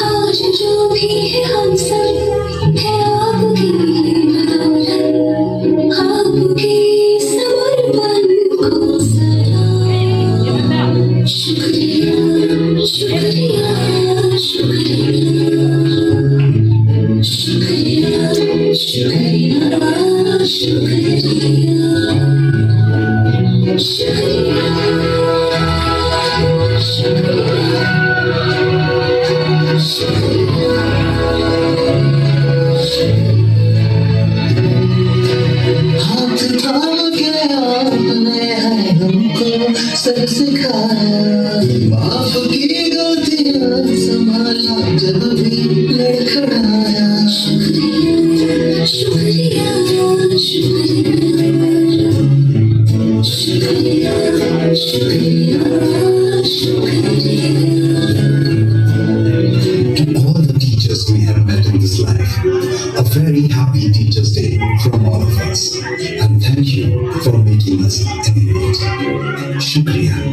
आज जो भी है हम सब है आपकी बदौलत, आपकी समर्पण को सलाम। शुक्रिया शुक्रिया शुक्रिया शुक्रिया शुक्रिया शुक्रिया हाथ थाम के आपने है हमको सब सिखाया, बाप की गलतियां संभाला जब भी लड़खड़ाया। शुक्रिया शुक्रिया शुक्रिया शुक्रिया शुक्रिया। To all the teachers we have met in this life, a very happy Teachers' Day from all of us. And thank you for making us eminent. Shukriya.